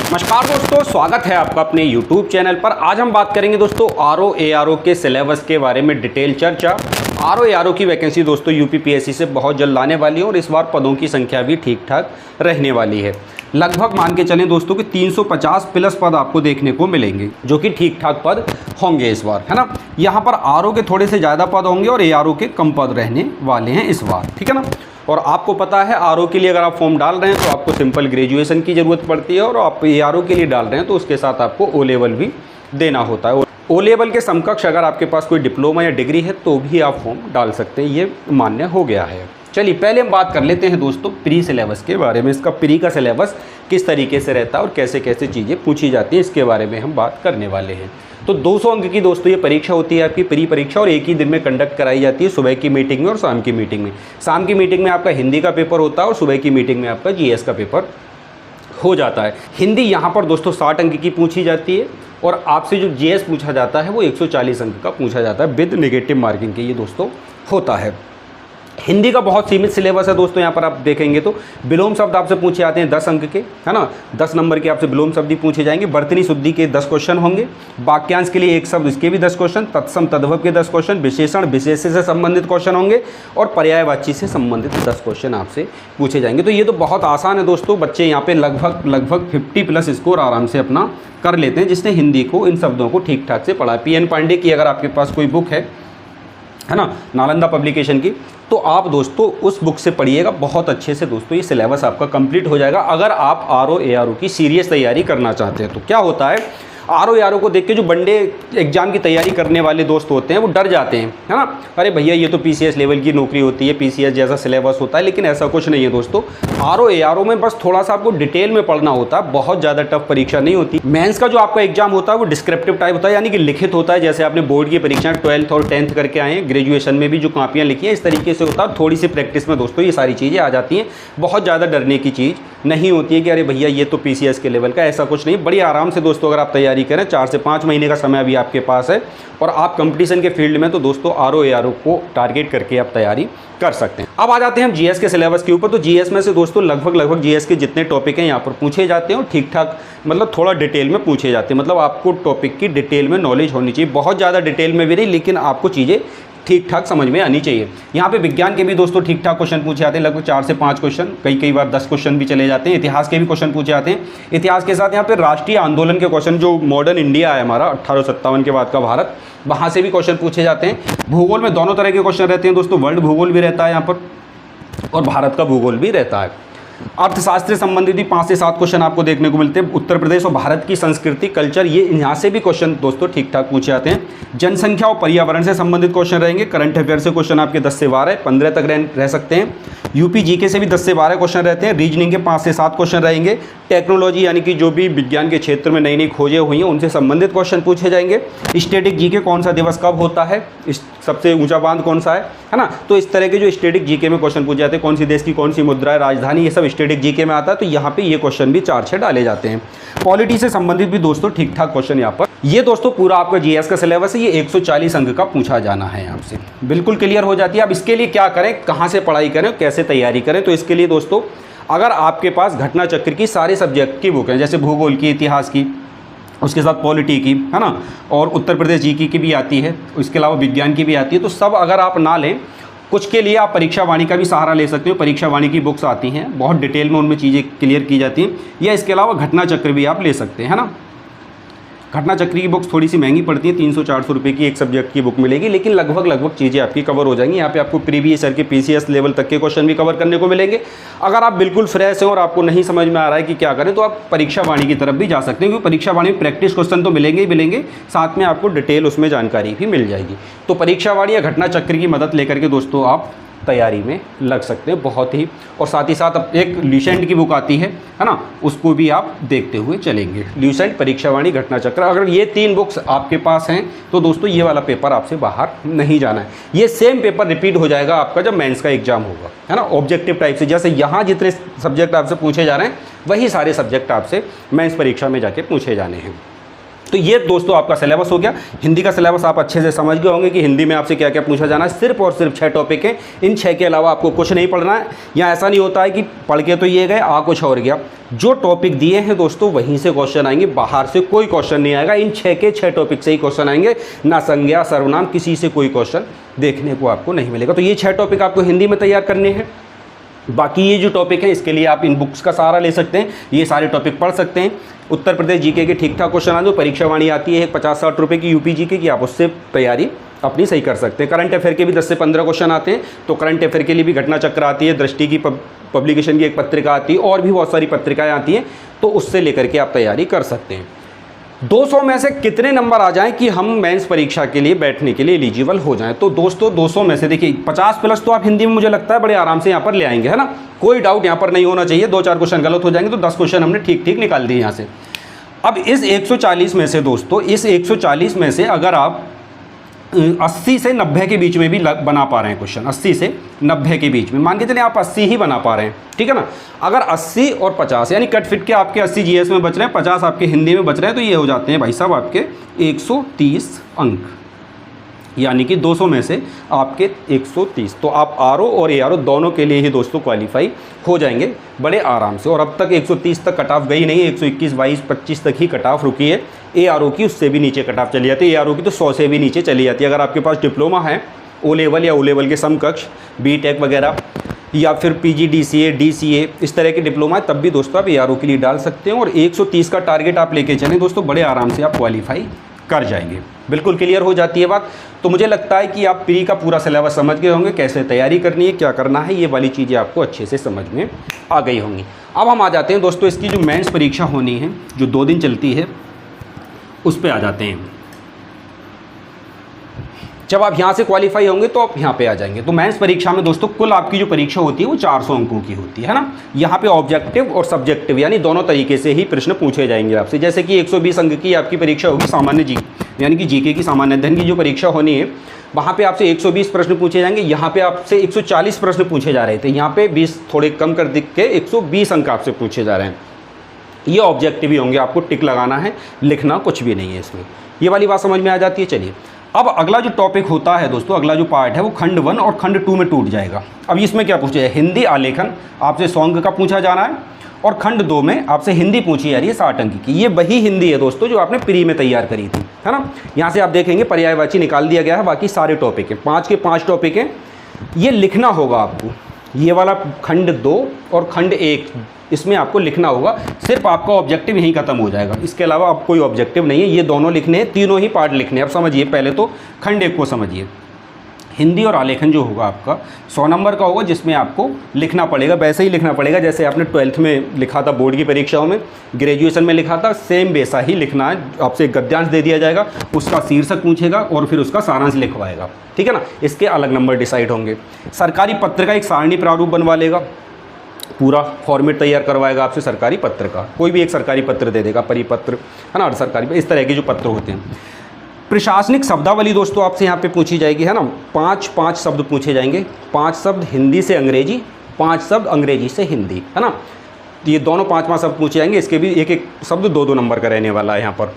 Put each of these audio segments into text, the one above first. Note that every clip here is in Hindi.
नमस्कार दोस्तों, स्वागत है आपका अपने YouTube चैनल पर। आज हम बात करेंगे दोस्तों आरओ एआरओ के सिलेबस के बारे में डिटेल चर्चा। आरओ एआरओ की वैकेंसी दोस्तों यूपीपीएससी से बहुत जल्द आने वाली है और इस बार पदों की संख्या भी ठीक ठाक रहने वाली है। लगभग मान के चलें दोस्तों कि 350 प्लस पद आपको देखने को मिलेंगे, जो कि ठीक ठाक पद होंगे इस बार, है ना। यहाँ पर आरओ के थोड़े से ज़्यादा पद होंगे और एआरओ के कम पद रहने वाले हैं इस बार, ठीक है ना। और आपको पता है आरओ के लिए अगर आप फॉर्म डाल रहे हैं तो आपको सिंपल ग्रेजुएशन की ज़रूरत पड़ती है, और आप एआरओ के लिए डाल रहे हैं तो उसके साथ आपको ओ लेवल भी देना होता है। ओ लेवल के समकक्ष अगर आपके पास कोई डिप्लोमा या डिग्री है तो भी आप फॉर्म डाल सकते हैं, ये मान्य हो गया है। चलिए पहले हम बात कर लेते हैं दोस्तों प्री सिलेबस के बारे में। इसका प्री का सिलेबस किस तरीके से रहता है और कैसे कैसे चीज़ें पूछी जाती हैं, इसके बारे में हम बात करने वाले हैं। तो 200 अंक की दोस्तों ये परीक्षा होती है आपकी प्री परीक्षा, और एक ही दिन में कंडक्ट कराई जाती है, सुबह की मीटिंग में और शाम की मीटिंग में। शाम की मीटिंग में आपका हिंदी का पेपर होता है और सुबह की मीटिंग में आपका जीएस का पेपर हो जाता है। हिंदी यहाँ पर दोस्तों 60 अंक की पूछी जाती है, और आपसे जो जीएस पूछा जाता है वो 140 अंक का पूछा जाता है विद नेगेटिव मार्किंग के, ये दोस्तों होता है। हिंदी का बहुत सीमित सिलेबस है दोस्तों। यहाँ पर आप देखेंगे तो विलोम शब्द आपसे पूछे जाते हैं 10 अंक के, है ना। 10 नंबर के आपसे विलोम शब्द ही पूछे जाएंगे। वर्तनी शुद्धि के 10 क्वेश्चन होंगे। वाक्यांश के लिए एक शब्द, इसके भी 10 क्वेश्चन। तत्सम तद्भव के 10 क्वेश्चन। विशेषण विशेष्य से संबंधित क्वेश्चन होंगे, और पर्यायवाची से संबंधित 10 क्वेश्चन आपसे पूछे जाएंगे। तो ये तो बहुत आसान है दोस्तों। बच्चे यहाँ पे लगभग 50 प्लस स्कोर आराम से अपना कर लेते हैं, जिसने हिंदी को, इन शब्दों को ठीक ठाक से पढ़ा। पीएन पांडे की अगर आपके पास कोई बुक है ना, नालंदा पब्लिकेशन की, तो आप दोस्तों उस बुक से पढ़िएगा बहुत अच्छे से दोस्तों। ये सिलेबस आपका कंप्लीट हो जाएगा अगर आप आरओ एआरओ की सीरियस तैयारी करना चाहते हैं। तो क्या होता है, आरओ एआरओ को देख के जो बंदे एग्जाम की तैयारी करने वाले दोस्त होते हैं वो डर जाते हैं, है ना। अरे भैया ये तो पीसीएस लेवल की नौकरी होती है, पीसीएस जैसा सिलेबस होता है, लेकिन ऐसा कुछ नहीं है दोस्तों। आरओ एआरओ में बस थोड़ा सा आपको डिटेल में पढ़ना होता है, बहुत ज़्यादा टफ परीक्षा नहीं होती। मेंस का जो आपका एग्जाम होता है वो डिस्क्रिप्टिव टाइप होता है, यानी कि लिखित होता है। जैसे आपने बोर्ड की परीक्षा 12th और 10th करके आए हैं, ग्रेजुएशन में भी जो कापियाँ लिखी हैं इस तरीके से होता है। थोड़ी सी प्रैक्टिस में दोस्तों ये सारी चीज़ें आ जाती हैं। बहुत ज़्यादा डरने की चीज़ नहीं होती है कि अरे भैया ये तो पीसीएस के लेवल का, ऐसा कुछ नहीं। बड़ी आराम से दोस्तों अगर आप तैयारी करें, 4 से 5 महीने का समय अभी आपके पास है, और आप कंपटीशन के फील्ड में तो दोस्तों आरओ एआरओ को टारगेट करके आप तैयारी कर सकते हैं। अब आ जाते हैं हम जीएस के सिलेबस के ऊपर। तो जीएस में से दोस्तों लगभग जीएस के जितने टॉपिक हैं यहाँ पर पूछे जाते हैं, और ठीक ठाक मतलब थोड़ा डिटेल में पूछे जाते हैं। मतलब आपको टॉपिक की डिटेल में नॉलेज होनी चाहिए, बहुत ज़्यादा डिटेल में भी नहीं, लेकिन आपको चीज़ें ठीक ठाक समझ में आनी चाहिए। यहाँ पे विज्ञान के भी दोस्तों ठीक ठाक क्वेश्चन पूछे जाते हैं, लगभग 4 से 5 क्वेश्चन, कई बार 10 क्वेश्चन भी चले जाते हैं। इतिहास के भी क्वेश्चन पूछे जाते हैं। इतिहास के साथ यहाँ पे राष्ट्रीय आंदोलन के क्वेश्चन, जो मॉडर्न इंडिया है हमारा 1857 के बाद का भारत, वहाँ से भी क्वेश्चन पूछे जाते हैं। भूगोल में दोनों तरह के क्वेश्चन रहते हैं दोस्तों, वर्ल्ड भूगोल भी रहता है यहाँ पर और भारत का भूगोल भी रहता है। अर्थशास्त्र से संबंधित भी 5 से 7 क्वेश्चन आपको देखने को मिलते हैं। उत्तर प्रदेश और भारत की संस्कृति कल्चर, ये यहाँ से भी क्वेश्चन दोस्तों ठीक ठाक पूछे जाते हैं। जनसंख्या और पर्यावरण से संबंधित क्वेश्चन रहेंगे। करंट अफेयर से क्वेश्चन आपके 10 से 12, 15 तक रह सकते हैं। यूपी जीके से भी 10 से 12 क्वेश्चन रहते हैं। रीजनिंग के 5 से 7 क्वेश्चन रहेंगे। टेक्नोलॉजी यानी कि जो भी विज्ञान के क्षेत्र में नई खोजें हुई हैं उनसे संबंधित क्वेश्चन पूछे जाएंगे। स्टैटिक जीके, कौन सा दिवस कब होता है, सबसे ऊंचा बांध कौन सा है ना। तो इस तरह के जो स्टैटिक जीके में क्वेश्चन पूछे जाते हैं, कौन सी देश की कौन सी मुद्रा है, राजधानी, ये सब स्टैटिक जीके में आता है। तो यहाँ पे ये क्वेश्चन भी 4-6 डाले जाते हैं। पॉलिटी से संबंधित भी दोस्तों ठीक ठाक क्वेश्चन यहाँ पर। ये दोस्तों पूरा आपका जीएस का सिलेबस है, ये 140 अंक का पूछा जाना है आपसे, बिल्कुल क्लियर हो जाती है। अब इसके लिए क्या करें, कहाँ से पढ़ाई करें, कैसे तैयारी करें, तो इसके लिए दोस्तों अगर आपके पास घटना चक्र की सारे सब्जेक्ट की बुक है, जैसे भूगोल की, इतिहास की, उसके साथ पॉलिटी की, है ना, और उत्तर प्रदेश जीके की भी आती है, इसके अलावा विज्ञान की भी आती है, तो सब अगर आप ना लें, कुछ के लिए आप परीक्षा वाणी का भी सहारा ले सकते हो। परीक्षा वाणी की बुक्स आती हैं, बहुत डिटेल में उनमें चीज़ें क्लियर की जाती हैं। या इसके अलावा घटना चक्र भी आप ले सकते हैं, है ना। घटना चक्र की बुक्स थोड़ी सी महंगी पड़ती है, 300-400 रुपये की एक सब्जेक्ट की बुक मिलेगी, लेकिन लगभग चीज़ें आपकी कवर हो जाएंगी। यहाँ पे आपको प्रीवियस ईयर के पीसीएस लेवल तक के क्वेश्चन भी कवर करने को मिलेंगे। अगर आप बिल्कुल फ्रेश हैं और आपको नहीं समझ में आ रहा है कि क्या करें, तो आप परीक्षा वाणी की तरफ भी जा सकते हैं, क्योंकि परीक्षा वाणी में प्रैक्टिस क्वेश्चन तो मिलेंगे ही मिलेंगे, साथ में आपको डिटेल उसमें जानकारी भी मिल जाएगी। तो परीक्षा वाणी या घटना चक्र की मदद लेकर के दोस्तों आप तैयारी में लग सकते हैं बहुत ही। और साथ ही साथ अब एक ल्यूसेंट की बुक आती है ना, उसको भी आप देखते हुए चलेंगे। ल्यूसेंट, परीक्षा वाणी, घटना चक्र, अगर ये 3 बुक्स आपके पास हैं तो दोस्तों ये वाला पेपर आपसे बाहर नहीं जाना है। ये सेम पेपर रिपीट हो जाएगा आपका जब मेंस का एग्जाम होगा, है ना, ऑब्जेक्टिव टाइप से। जैसे यहाँ जितने सब्जेक्ट आपसे पूछे जा रहे हैं वही सारे सब्जेक्ट आपसे मेंस परीक्षा में जाके पूछे जाने हैं। तो ये दोस्तों आपका सिलेबस हो गया। हिंदी का सिलेबस आप अच्छे से समझ गए होंगे कि हिंदी में आपसे क्या क्या पूछा जाना है। सिर्फ और सिर्फ 6 टॉपिक हैं, इन 6 के अलावा आपको कुछ नहीं पढ़ना है। या ऐसा नहीं होता है कि पढ़ के तो ये गए आ कुछ और गया। जो टॉपिक दिए हैं दोस्तों वहीं से क्वेश्चन आएंगे, बाहर से कोई क्वेश्चन नहीं आएगा। इन 6 के 6 टॉपिक से ही क्वेश्चन आएंगे, ना संज्ञा सर्वनाम किसी से कोई क्वेश्चन देखने को आपको नहीं मिलेगा। तो ये 6 टॉपिक आपको हिंदी में तैयार करने हैं। बाकी ये जो टॉपिक है इसके लिए आप इन बुक्स का सहारा ले सकते हैं, ये सारे टॉपिक पढ़ सकते हैं। उत्तर प्रदेश जीके के ठीक ठाक क्वेश्चन आते हैं, परीक्षा वाणी आती है 50-60 रुपये की यूपी जीके की, आप उससे तैयारी अपनी सही कर सकते हैं। करंट अफेयर के भी 10 से 15 क्वेश्चन आते हैं, तो करंट अफेयर के लिए भी घटना चक्र आती है, दृष्टि की पब्लिकेशन की एक पत्रिका आती है, और भी बहुत सारी पत्रिकाएँ आती हैं, तो उससे लेकर के आप तैयारी कर सकते हैं। 200 में से कितने नंबर आ जाएं कि हम मेंस परीक्षा के लिए बैठने के लिए एलिजिबल हो जाएं? तो दोस्तों 200 में से देखिए 50 प्लस तो आप हिंदी में मुझे लगता है बड़े आराम से यहाँ पर ले आएंगे, है ना। कोई डाउट यहाँ पर नहीं होना चाहिए। 2-4 क्वेश्चन गलत हो जाएंगे तो 10 क्वेश्चन हमने ठीक ठीक निकाल दिए यहाँ से। अब इस 140 में से दोस्तों, इस 140 में से अगर आप 80 से 90 के बीच में भी बना पा रहे हैं क्वेश्चन, 80 से 90 के बीच में, मान के चलिए आप 80 ही बना पा रहे हैं, ठीक है ना। अगर 80 और 50 यानी कट फिट के आपके 80 जीएस में बच रहे हैं, 50 आपके हिंदी में बच रहे हैं, तो ये हो जाते हैं भाई साहब आपके 130 अंक, यानी कि 200 में से आपके 130। तो आप आरओ और एआरओ दोनों के लिए ही दोस्तों क्वालिफाई हो जाएंगे बड़े आराम से। और अब तक 130 तक कट ऑफ गई नहीं, 121, 22, 25 तक ही कट ऑफ रुकी है। एआरओ की उससे भी नीचे कट ऑफ चली जाती है, एआरओ की तो 100 से भी नीचे चली जाती है। अगर आपके पास डिप्लोमा है ओ लेवल या ओ लेवल के समकक्ष, बीटेक वगैरह, या फिर पीजीडीसीए, डीसीए, इस तरह के डिप्लोमा है, तब भी दोस्तों आप एआरओ के लिए डाल सकते हैं। और 130 का टारगेट आप लेके चलें दोस्तों, बड़े आराम से आप क्वालिफाई कर जाएंगे। बिल्कुल क्लियर हो जाती है बात। तो मुझे लगता है कि आप प्री का पूरा सिलेबस समझ गए होंगे, कैसे तैयारी करनी है, क्या करना है, ये वाली चीज़ें आपको अच्छे से समझ में आ गई होंगी। अब हम आ जाते हैं दोस्तों इसकी जो मेंस परीक्षा होनी है, जो 2 दिन चलती है, उस पर आ जाते हैं। जब आप यहाँ से क्वालिफाई होंगे तो आप यहाँ पे आ जाएंगे। तो मेंस परीक्षा में दोस्तों कुल आपकी जो परीक्षा होती है वो 400 अंकों की होती है ना। यहाँ पे ऑब्जेक्टिव और सब्जेक्टिव यानी दोनों तरीके से ही प्रश्न पूछे जाएंगे आपसे। जैसे कि 120 अंक की आपकी परीक्षा होगी सामान्य जी, यानी कि जीके की सामान्य अध्ययन की जो परीक्षा होनी है, वहाँ पे आपसे 120 प्रश्न पूछे जाएंगे। यहाँ पे आपसे 140 प्रश्न पूछे जा रहे थे, यहाँ पे 20 थोड़े कम कर दिख के 120 अंक आपसे पूछे जा रहे हैं। ये ऑब्जेक्टिव ही होंगे, आपको टिक लगाना है, लिखना कुछ भी नहीं है इसमें। ये वाली बात समझ में आ जाती है। चलिए अब अगला जो टॉपिक होता है दोस्तों, अगला जो पार्ट है वो खंड 1 और खंड 2 में टूट जाएगा। अब इसमें क्या पूछा है, हिंदी आलेखन आपसे 100 अंक का पूछा जाना है, और खंड 2 में आपसे हिंदी पूछी जा रही है 60 अंक की। ये वही हिंदी है दोस्तों जो आपने प्री में तैयार करी थी, है ना। यहाँ से आप देखेंगे पर्यायवाची निकाल दिया गया है, बाकी सारे टॉपिक हैं, 5 के 5 टॉपिक हैं। ये लिखना होगा आपको, ये वाला खंड 2 और खंड 1, इसमें आपको लिखना होगा। सिर्फ आपका ऑब्जेक्टिव यहीं खत्म हो जाएगा, इसके अलावा आप कोई ऑब्जेक्टिव नहीं है। ये दोनों लिखने हैं, तीनों ही पार्ट लिखने हैं। अब समझिए, पहले तो खंड 1 को समझिए। हिंदी और आलेखन जो होगा आपका 100 नंबर का होगा, जिसमें आपको लिखना पड़ेगा, वैसे ही लिखना पड़ेगा जैसे आपने 12th में लिखा था, बोर्ड की परीक्षाओं में, ग्रेजुएशन में लिखा था, सेम वैसा ही लिखना है। आपसे एक गद्यांश दे दिया जाएगा, उसका शीर्षक पूछेगा और फिर उसका सारांश लिखवाएगा, ठीक है ना। इसके अलग नंबर डिसाइड होंगे। सरकारी पत्र का एक सारणी प्रारूप बनवा लेगा, पूरा फॉर्मेट तैयार करवाएगा आपसे सरकारी पत्र का। कोई भी एक सरकारी पत्र दे देगा, परिपत्र, है ना, सरकारी, इस तरह के जो पत्र होते हैं। प्रशासनिक शब्दावली दोस्तों आपसे यहाँ पे पूछी जाएगी, है ना। 5 शब्द पूछे जाएंगे, 5 शब्द हिंदी से अंग्रेजी, 5 शब्द अंग्रेजी से हिंदी, है ना। ये दोनों 5 शब्द पूछे जाएंगे, इसके भी एक शब्द 2 नंबर का रहने वाला है यहाँ पर।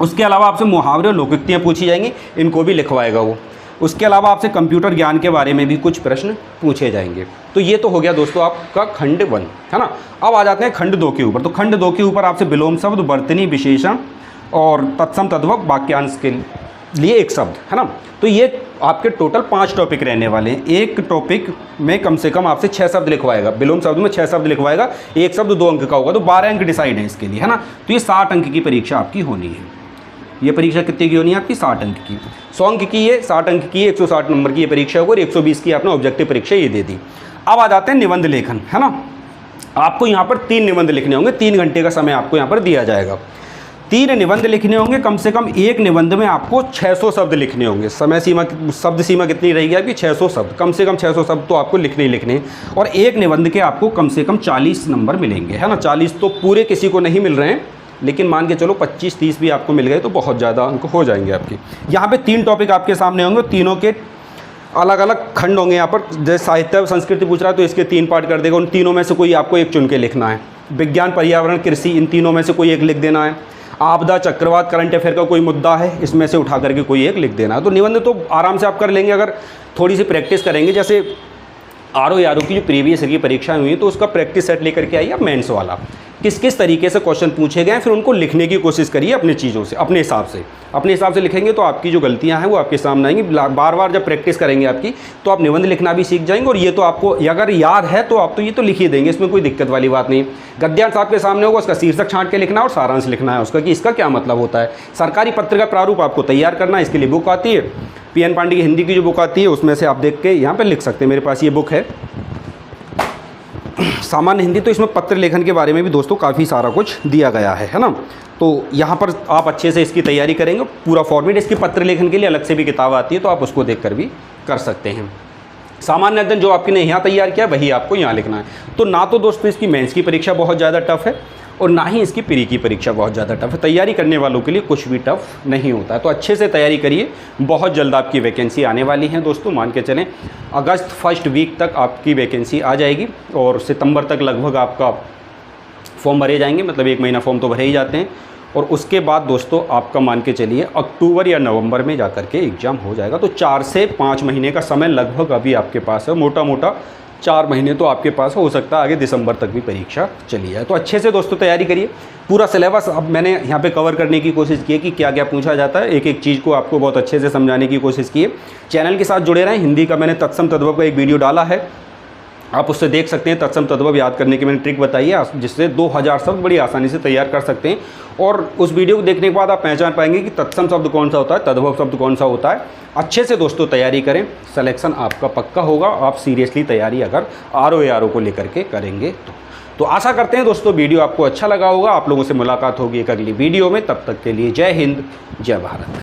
उसके अलावा आपसे मुहावरे और लोकोक्तियाँ पूछी जाएंगी, इनको भी लिखवाएगा वो। उसके अलावा आपसे कंप्यूटर ज्ञान के बारे में भी कुछ प्रश्न पूछे जाएंगे। तो ये तो हो गया दोस्तों आपका खंड 1, है ना। अब आ जाते हैं खंड 2 के ऊपर। तो खंड 2 के ऊपर आपसे विलोम शब्द, वर्तनी, विशेषण और तत्सम तद्भव वाक्यांश के लिए एक शब्द, है ना। तो ये आपके टोटल 5 टॉपिक रहने वाले हैं। एक टॉपिक में कम से कम आपसे 6 शब्द लिखवाएगा, विलोम शब्द में 6 शब्द लिखवाएगा, एक शब्द 2 अंक का होगा, तो 12 अंक डिसाइड है इसके लिए, है ना। तो ये 60 अंक की परीक्षा आपकी होनी है। ये परीक्षा कितने की होनी है आपकी? 60 अंक की। 100 अंक की है, 60 अंक की, 160 नंबर की ये परीक्षा होगी, और 120 की आपने ऑब्जेक्टिव परीक्षा ये दे दी। अब आ जाते हैं निबंध लेखन, है ना। आपको यहाँ पर 3 निबंध लिखने होंगे, 3 घंटे का समय आपको यहाँ पर दिया जाएगा। 3 निबंध लिखने होंगे, कम से कम एक निबंध में आपको 600 शब्द लिखने होंगे। समय सीमा, शब्द सीमा कितनी रहेगी आपकी? 600 शब्द, कम से कम 600 शब्द तो आपको लिखने ही लिखने। और एक निबंध के आपको कम से कम 40 नंबर मिलेंगे, है ना। 40 तो पूरे किसी को नहीं मिल रहे हैं, लेकिन मान के चलो 25-30 भी आपको मिल गए तो बहुत ज़्यादा अंक हो जाएंगे आपके। यहाँ पे 3 टॉपिक आपके सामने होंगे, तीनों के अलग अलग खंड होंगे। यहाँ पर जैसे साहित्य और संस्कृति पूछ रहा है तो इसके 3 पार्ट कर देगा, उन तीनों में से कोई आपको एक चुन के लिखना है। विज्ञान, पर्यावरण, कृषि, इन तीनों में से कोई एक लिख देना है। आपदा, चक्रवात, करंट अफेयर का कोई मुद्दा है, इसमें से उठा करके कोई एक लिख देना। तो निबंध तो आराम से आप कर लेंगे अगर थोड़ी सी प्रैक्टिस करेंगे। जैसे आर ओ की जो प्रीवियस ईयर की परीक्षाएं हुई तो उसका प्रैक्टिस सेट लेकर के आइए आप मेंस वाला, किस किस तरीके से क्वेश्चन पूछे गए हैं, फिर उनको लिखने की कोशिश करिए अपनी चीज़ों से, अपने हिसाब से लिखेंगे तो आपकी जो गलतियां हैं वो आपके सामने आएंगी। बार बार जब प्रैक्टिस करेंगे आपकी तो आप निबंध लिखना भी सीख जाएंगे। और ये तो आपको अगर याद है तो आप तो ये तो लिख ही देंगे, इसमें कोई दिक्कत वाली बात नहीं। गद्यांश आपके सामने होगा, उसका शीर्षक छांट के लिखना है और सारांश लिखना है उसका कि इसका क्या मतलब होता है। सरकारी पत्र का प्रारूप आपको तैयार करना है, इसके लिए बुक आती है PN पांडे की हिंदी की जो बुक आती है उसमें से आप देख के यहाँ पर लिख सकते हैं। मेरे पास ये बुक है सामान्य हिंदी, तो इसमें पत्र लेखन के बारे में भी दोस्तों काफ़ी सारा कुछ दिया गया है ना। तो यहाँ पर आप अच्छे से इसकी तैयारी करेंगे, पूरा फॉर्मेट इसकी पत्र लेखन के लिए अलग से भी किताब आती है तो आप उसको देखकर भी कर सकते हैं। सामान्य अध्ययन जो आपने यहाँ तैयार किया वही आपको यहाँ लिखना है। तो ना तो दोस्तों इसकी मेंस की परीक्षा बहुत ज़्यादा टफ है और ना ही इसकी प्री की परीक्षा बहुत ज़्यादा टफ है। तैयारी करने वालों के लिए कुछ भी टफ नहीं होता है। तो अच्छे से तैयारी करिए, बहुत जल्द आपकी वैकेंसी आने वाली है दोस्तों। मान के चलें अगस्त फर्स्ट वीक तक आपकी वैकेंसी आ जाएगी और सितंबर तक लगभग आपका फॉर्म भरे जाएंगे, मतलब 1 महीना फॉर्म तो भरे ही जाते हैं। और उसके बाद दोस्तों आपका मान के चलिए अक्टूबर या नवंबर में जाकर के एग्ज़ाम हो जाएगा। तो 4 से 5 महीने का समय लगभग अभी आपके पास है, मोटा मोटा 4 महीने तो आपके पास हो सकता है, आगे दिसंबर तक भी परीक्षा चली जाए। तो अच्छे से दोस्तों तैयारी करिए। पूरा सिलेबस अब मैंने यहाँ पे कवर करने की कोशिश की है कि क्या क्या पूछा जाता है, एक एक चीज़ को आपको बहुत अच्छे से समझाने की कोशिश की है। चैनल के साथ जुड़े रहें। हिंदी का मैंने तत्सम तद्भव का एक वीडियो डाला है, आप उससे देख सकते हैं। तत्सम तद्भव याद करने की मैंने ट्रिक बताई है जिससे 2000 शब्द बड़ी आसानी से तैयार कर सकते हैं। और उस वीडियो को देखने के बाद आप पहचान पाएंगे कि तत्सम शब्द कौन सा होता है, तद्भव शब्द कौन सा होता है। अच्छे से दोस्तों तैयारी करें, सिलेक्शन आपका पक्का होगा। आप सीरियसली तैयारी अगर आर ओ को लेकर के करेंगे तो आशा करते हैं दोस्तों वीडियो आपको अच्छा लगा होगा। आप लोगों से मुलाकात होगी एक अगली वीडियो में, तब तक के लिए जय हिंद, जय भारत।